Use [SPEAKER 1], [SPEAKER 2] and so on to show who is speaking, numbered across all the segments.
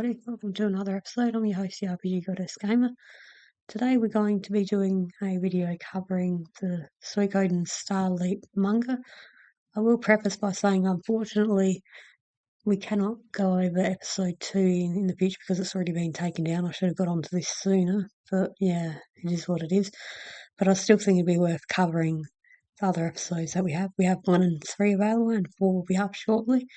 [SPEAKER 1] everybody, welcome to another episode. I'm your host, the RPGgoddess Gamer. Today we're going to be doing a video covering the Suikoden Starleap Manga. I will preface by saying, unfortunately, we cannot go over episode 2 in the future because it's already been taken down. I should have got onto this sooner, but yeah, it is what it is. But I still think it'd be worth covering the other episodes that we have. We have 1 and 3 available, and 4 will be up shortly.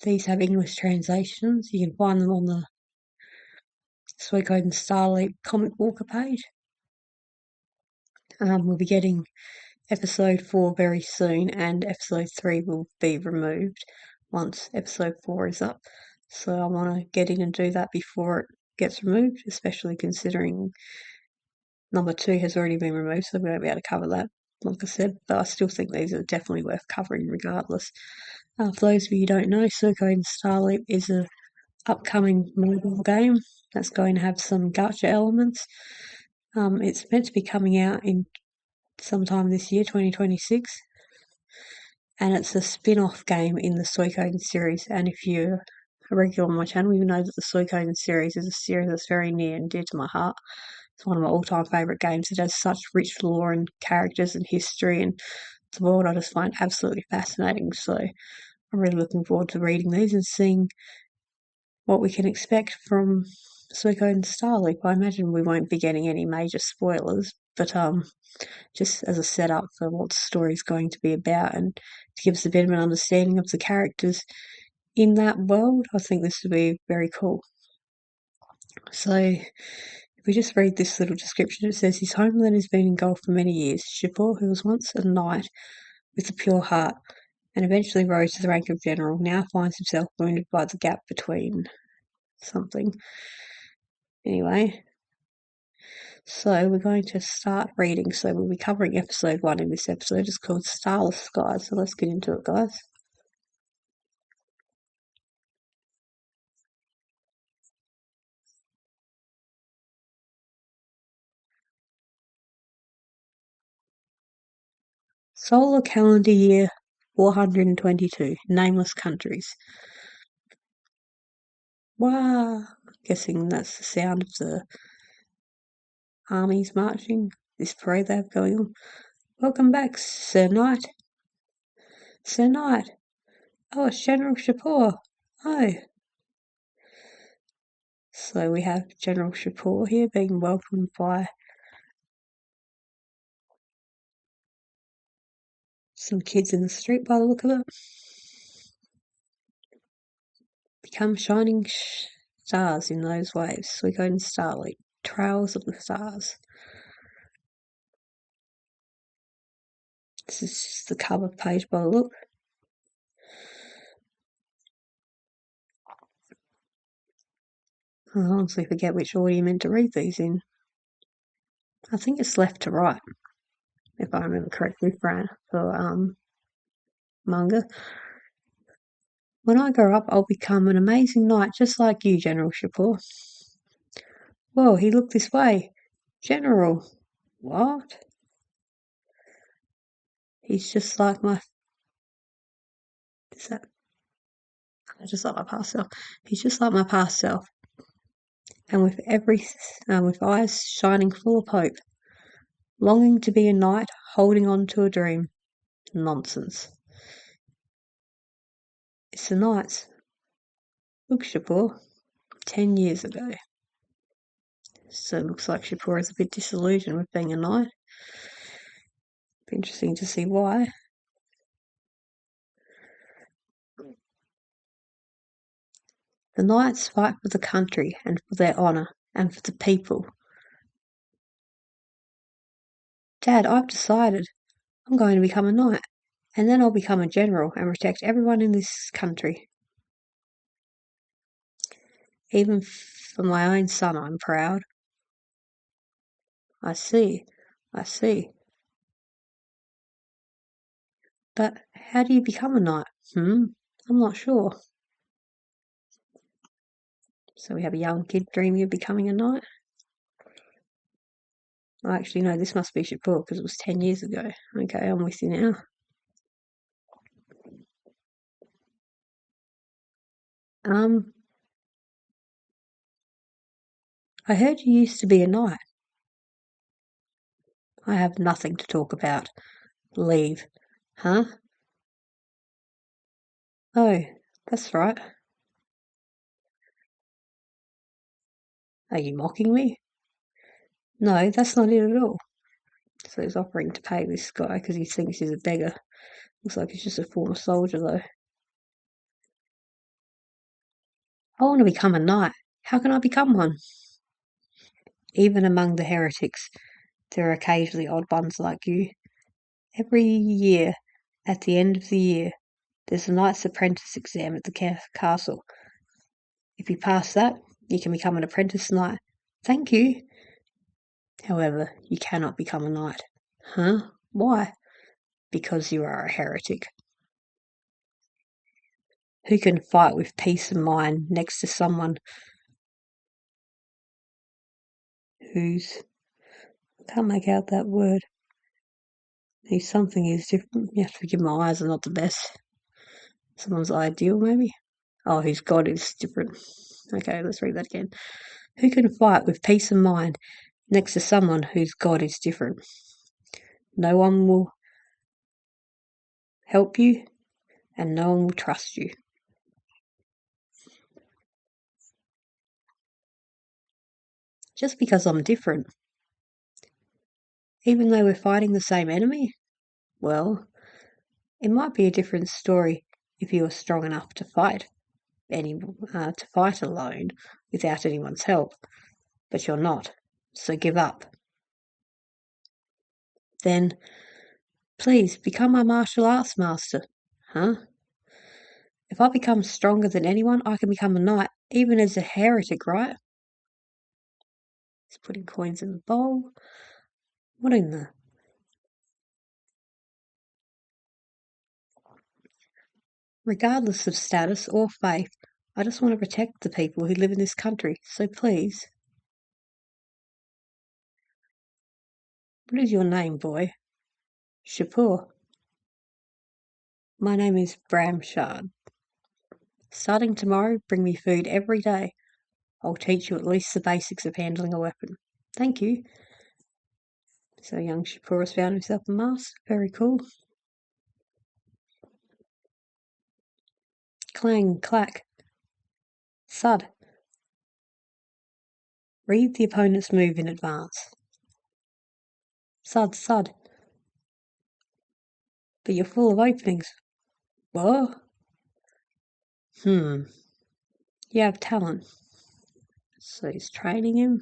[SPEAKER 1] These have English translations. You can find them on the Suikoden Starleap comic walker page. We'll be getting episode 4 very soon, and episode 3 will be removed once episode 4 is up. So I want to get in and do that before it gets removed, especially considering number 2 has already been removed, so we won't be able to cover that, like I said. But I still think these are definitely worth covering regardless. For those of you who don't know, Suikoden Starleap is a upcoming mobile game that's going to have some gacha elements. It's meant to be coming out in sometime this year, 2026, and it's a spin-off game in the Suikoden series. And if you're a regular on my channel, you know that the Suikoden series is a series that's very near and dear to my heart. It's one of my all-time favourite games. It has such rich lore and characters and history, and the world I just find absolutely fascinating. So I'm really looking forward to reading these and seeing what we can expect from Suikoden Starleap. I imagine we won't be getting any major spoilers, but just as a setup for what the story is going to be about and to give us a bit of an understanding of the characters in that world, I think this would be very cool. So if we just read this little description, it says his homeland has been engulfed for many years. Shapur, who was once a knight with a pure heart and eventually rose to the rank of general, now finds himself wounded by the gap between something. Anyway, so we're going to start reading. So we'll be covering episode 1 in this episode. It's called Starless, guys. So let's get into it, guys. Solar calendar year 422. Nameless countries. Wow. Guessing that's the sound of the armies marching. This parade they have going on. Welcome back, Sir Knight. Sir Knight. Oh, it's General Shapur. Oh. So we have General Shapur here being welcomed by some kids in the street by the look of it. Become shining stars in those waves. Suikoden Starleap. Trails of the stars. This is just the cover page by the look. I honestly forget which order you meant to read these in. I think it's left to right, if I remember correctly, for manga. When I grow up, I'll become an amazing knight just like you, General Shapur. Whoa, he looked this way. General. What? He's just like my... Is that... just like my past self. He's just like my past self. And with eyes shining full of hope. Longing to be a knight, holding on to a dream. Nonsense. It's the knights. Look, Shapur. 10 years ago. So it looks like Shapur is a bit disillusioned with being a knight. Be interesting to see why. The knights fight for the country and for their honour and for the people. Dad, I've decided I'm going to become a knight, and then I'll become a general and protect everyone in this country. Even for my own son, I'm proud. I see. But how do you become a knight? I'm not sure. So we have a young kid dreaming of becoming a knight. Actually, no, this must be Shapur because it was 10 years ago. Okay, I'm with you now. I heard you used to be a knight. I have nothing to talk about. Leave. Huh? Oh, that's right. Are you mocking me? No, that's not it at all. So he's offering to pay this guy because he thinks he's a beggar. Looks like he's just a former soldier, though. I want to become a knight. How can I become one? Even among the heretics, there are occasionally odd ones like you. Every year, at the end of the year, there's a knight's apprentice exam at the castle. If you pass that, you can become an apprentice knight. Thank you. However, you cannot become a knight. Huh? Why? Because you are a heretic. Who can fight with peace of mind next to someone who's... I can't make out that word. Whose something is different. You have to forgive my eyes are not the best. Someone's ideal, maybe? Oh, whose God is different. Okay, let's read that again. Who can fight with peace of mind next to someone whose God is different? No one will help you, and no one will trust you. Just because I'm different. Even though we're fighting the same enemy? Well, it might be a different story if you were strong enough to fight alone without anyone's help. But you're not, so give up. Then, please become my martial arts master. Huh? If I become stronger than anyone, I can become a knight, even as a heretic, right? He's putting coins in the bowl. What in the... Regardless of status or faith, I just want to protect the people who live in this country, so please. What is your name, boy? Shapur. My name is Bramshard. Starting tomorrow, bring me food every day. I'll teach you at least the basics of handling a weapon. Thank you. So young Shapur has found himself a mask. Very cool. Clang, clack. Thud. Read the opponent's move in advance. Thud, thud. But you're full of openings. What? You have talent. So he's training him.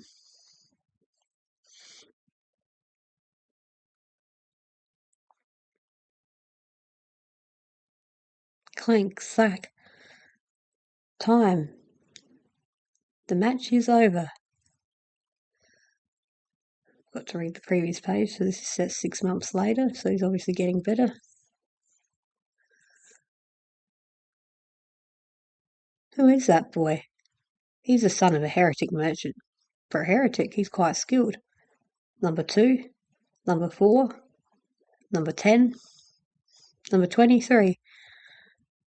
[SPEAKER 1] Clank, sack. Time. The match is over. Got to read the previous page, so this is set 6 months later, so he's obviously getting better. Who is that boy? He's the son of a heretic merchant. For a heretic, he's quite skilled. Number 2, number 4, number 10, number 23.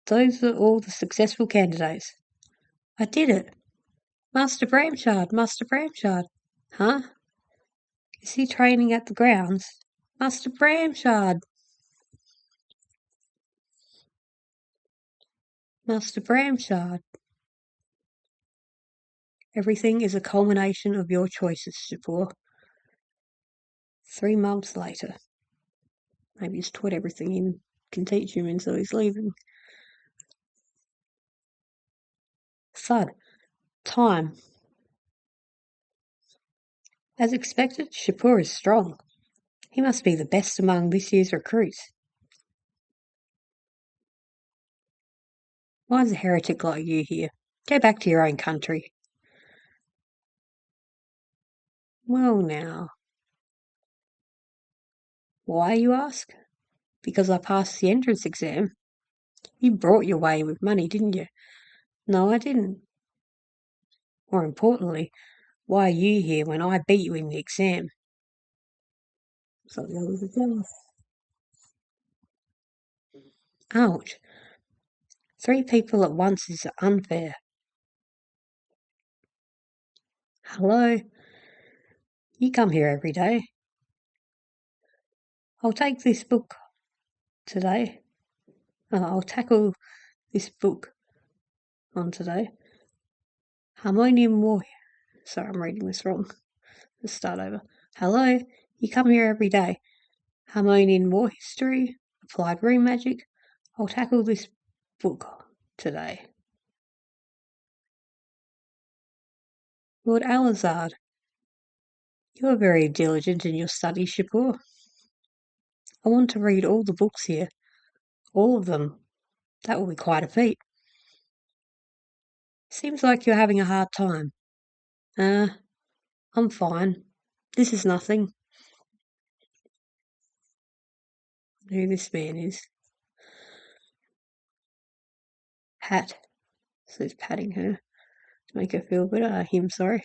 [SPEAKER 1] Those are all the successful candidates. I did it. Master Bramshard, Master Bramshard. Huh? Is he training at the grounds? Master Bramshard. Master Bramshard. Everything is a culmination of your choices, Shapur. 3 months later. Maybe he's taught everything he can teach him, and so he's leaving. Thud. Time. As expected, Shapur is strong. He must be the best among this year's recruits. Why is a heretic like you here? Go back to your own country. Well now. Why, you ask? Because I passed the entrance exam. You brought your way with money, didn't you? No, I didn't. More importantly, why are you here when I beat you in the exam? So the others are jealous. Ouch. 3 people at once is unfair. Hello? You come here every day. I'll take this book today. I'll tackle this book on today. Harmonium War. Sorry, I'm reading this wrong. Let's start over. Hello? You come here every day. Harmonium War History. Applied Room Magic. I'll tackle this book today. Lord Alizard. You are very diligent in your studies, Shapur. I want to read all the books here. All of them. That will be quite a feat. Seems like you're having a hard time. I'm fine. This is nothing. Who this man is. Pat. So he's patting her to make her feel better. Him, sorry.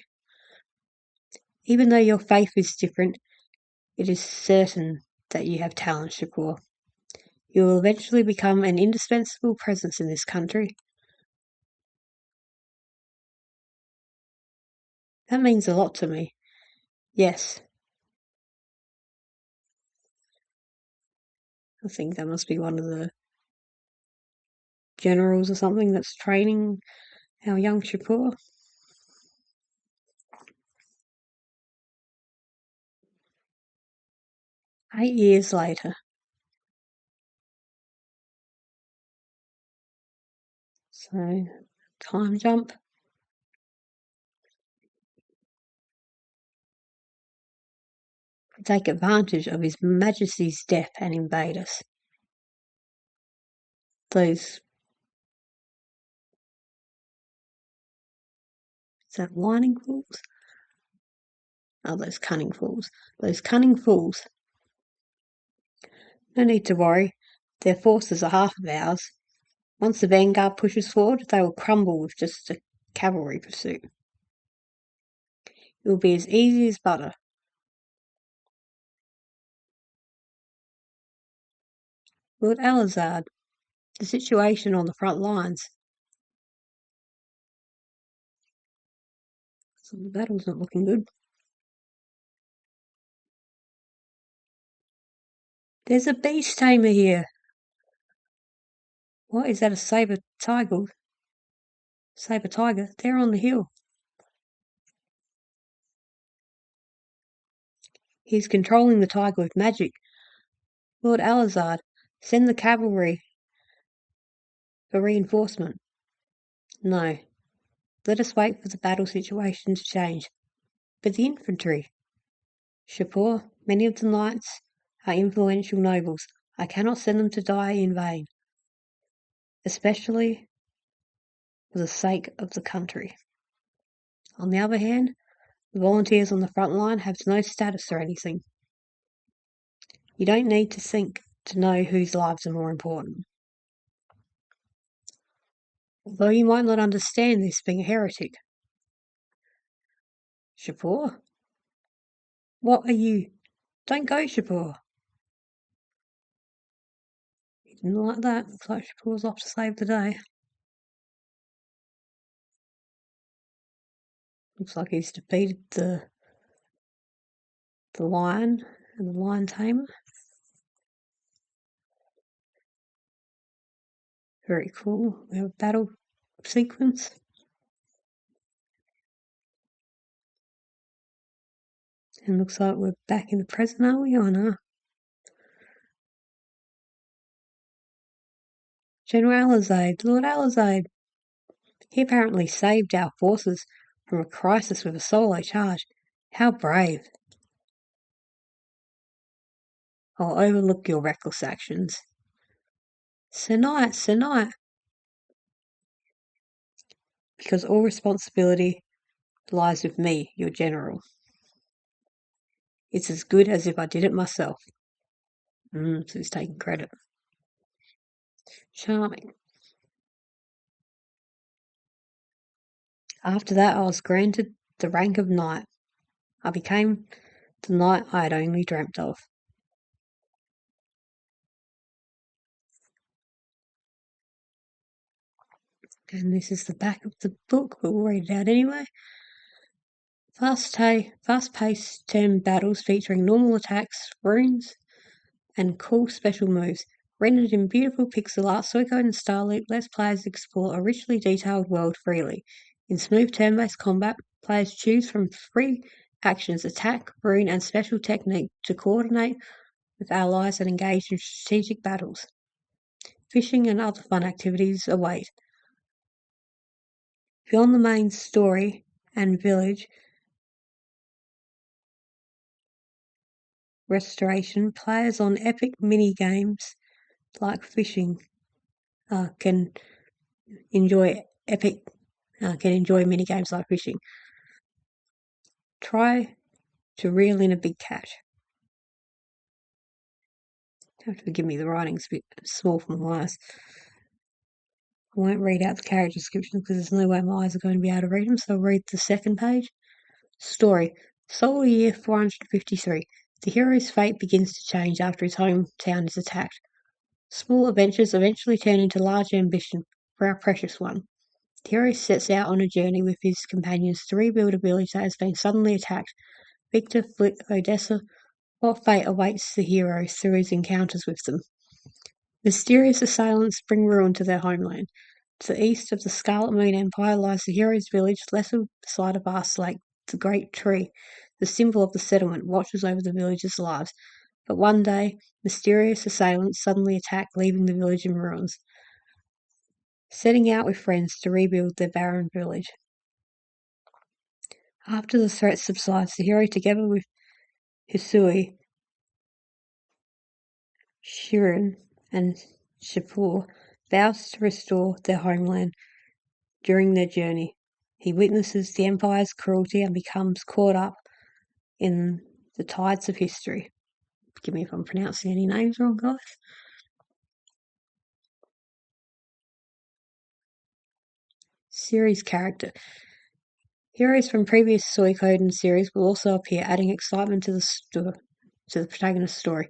[SPEAKER 1] Even though your faith is different, it is certain that you have talent, Shapur. You will eventually become an indispensable presence in this country. That means a lot to me. Yes. I think that must be one of the generals or something that's training our young Shapur. Eight years later. So, time jump. Take advantage of His Majesty's death and invade us. Those. Is that whining fools? Oh, those cunning fools. Those cunning fools. No need to worry. Their forces are half of ours. Once the vanguard pushes forward, they will crumble with just a cavalry pursuit. It will be as easy as butter. Lord Alizard, the situation on the front lines. So the battle's not looking good. There's a beast tamer here. What is that? A saber tiger? Saber tiger? They're on the hill. He's controlling the tiger with magic. Lord Alizard, send the cavalry for reinforcement. No. Let us wait for the battle situation to change. But the infantry. Shapur, many of the knights are influential nobles. I cannot send them to die in vain, especially for the sake of the country. On the other hand, the volunteers on the front line have no status or anything. You don't need to think to know whose lives are more important. Although you might not understand this being a heretic. Shapur? What are you? Don't go, Shapur. He didn't like that. Looks like Shapur's off to save the day. Looks like he's defeated the lion and the lion tamer. Very cool. We have a battle sequence. And looks like we're back in the present, are we? Oh no. General Alizade, Lord Alizade. He apparently saved our forces from a crisis with a solo charge. How brave. I'll overlook your reckless actions. Sir Knight. Because all responsibility lies with me, your general. It's as good as if I did it myself. So he's taking credit. Charming. After that, I was granted the rank of knight. I became the knight I had only dreamt of. And this is the back of the book, but we'll read it out anyway. Fast-paced turn battles featuring normal attacks, runes, and cool special moves. Rendered in beautiful pixel art, Suikoden Starleap lets players explore a richly detailed world freely. In smooth turn-based combat, players choose from three actions: attack, rune, and special technique to coordinate with allies and engage in strategic battles. Fishing and other fun activities await. Beyond the main story and village restoration, players on epic mini-games like fishing can enjoy mini games like fishing. Try to reel in a big catch. You have to forgive me, the writing's a bit small for my eyes. I won't read out the character descriptions because there's no way my eyes are going to be able to read them, so I'll read the second page. Story. Solar year 453. The hero's fate begins to change after his hometown is attacked. Small adventures eventually turn into large ambition for our precious one. The hero sets out on a journey with his companions to rebuild a village that has been suddenly attacked. Victor, Flick, Odessa, what fate awaits the hero through his encounters with them? Mysterious assailants bring ruin to their homeland. To the east of the Scarlet Moon Empire lies the hero's village, nestled beside a vast lake. The great tree, the symbol of the settlement, watches over the villagers' lives. But one day, mysterious assailants suddenly attack, leaving the village in ruins. Setting out with friends to rebuild their barren village. After the threat subsides, the hero, together with Hisui, Shirin, and Shapur, vows to restore their homeland. During their journey, he witnesses the Empire's cruelty and becomes caught up in the tides of history. Forgive me if I'm pronouncing any names wrong, guys. Series character. Heroes from previous Suikoden series will also appear, adding excitement to the protagonist's story.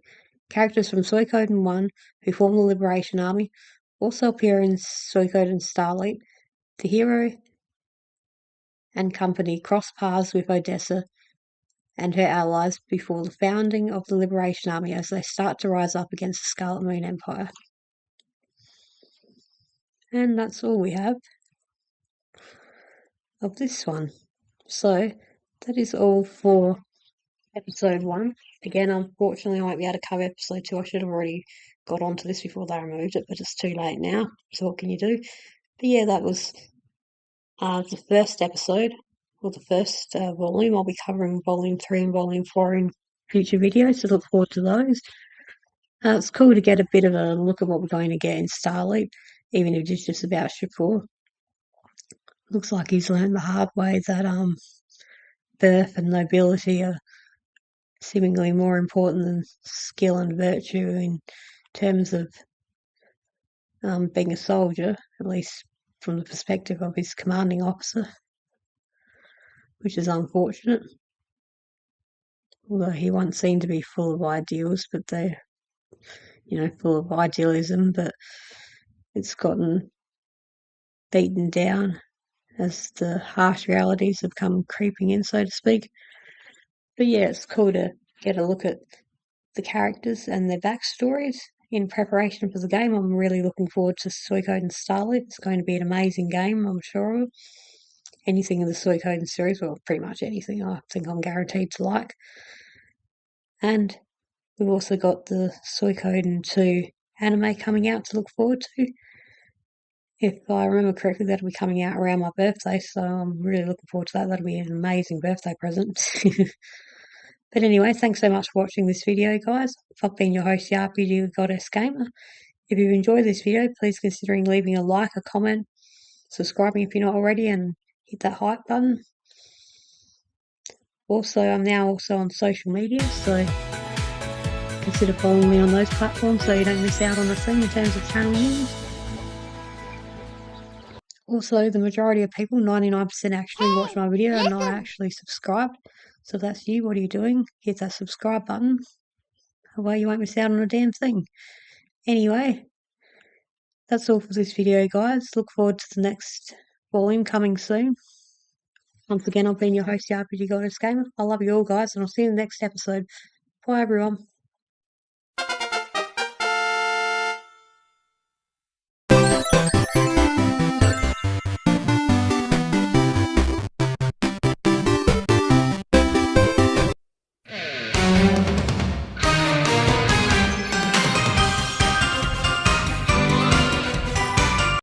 [SPEAKER 1] Characters from Suikoden 1, who form the Liberation Army, also appear in Suikoden Starleap. The hero and company cross paths with Odessa and her allies before the founding of the Liberation Army as they start to rise up against the Scarlet Moon Empire. And that's all we have of this one. So that is all for episode 1. Again, unfortunately, I won't be able to cover episode 2. I should have already got onto this before they removed it, but it's too late now. So what can you do? But yeah, that was the first episode, or the first volume. I'll be covering volume 3 and volume 4 in future videos, so look forward to those. It's cool to get a bit of a look at what we're going to get in Starleap, even if it's just about Shapur. Looks like he's learned the hard way that birth and nobility are seemingly more important than skill and virtue in terms of being a soldier, at least from the perspective of his commanding officer, which is unfortunate. Although he once seemed to be full of ideals, but they're, full of idealism, but it's gotten beaten down as the harsh realities have come creeping in, so to speak. But yeah, it's cool to get a look at the characters and their backstories in preparation for the game. I'm really looking forward to Suikoden Starleap. It's going to be an amazing game, I'm sure of. Anything in the Suikoden series, well, pretty much anything, I think I'm guaranteed to like. And we've also got the Suikoden 2 anime coming out to look forward to. If I remember correctly, that'll be coming out around my birthday, so I'm really looking forward to that. That'll be an amazing birthday present. But anyway, thanks so much for watching this video, guys. I've been your host, the RPGgoddess Gamer. If you've enjoyed this video, please consider leaving a like, a comment, subscribing if you're not already, and hit that hype button. Also, I'm now also on social media, so consider following me on those platforms so you don't miss out on a thing in terms of channel news. Also, the majority of people, 99% actually watch my video and not actually subscribed. So if that's you, what are you doing? Hit that subscribe button. That way you won't miss out on a damn thing. Anyway, that's all for this video, guys. Look forward to the next volume coming soon. Once again, I've been your host, the RPG Goddess Gamer. I love you all, guys, and I'll see you in the next episode. Bye, everyone.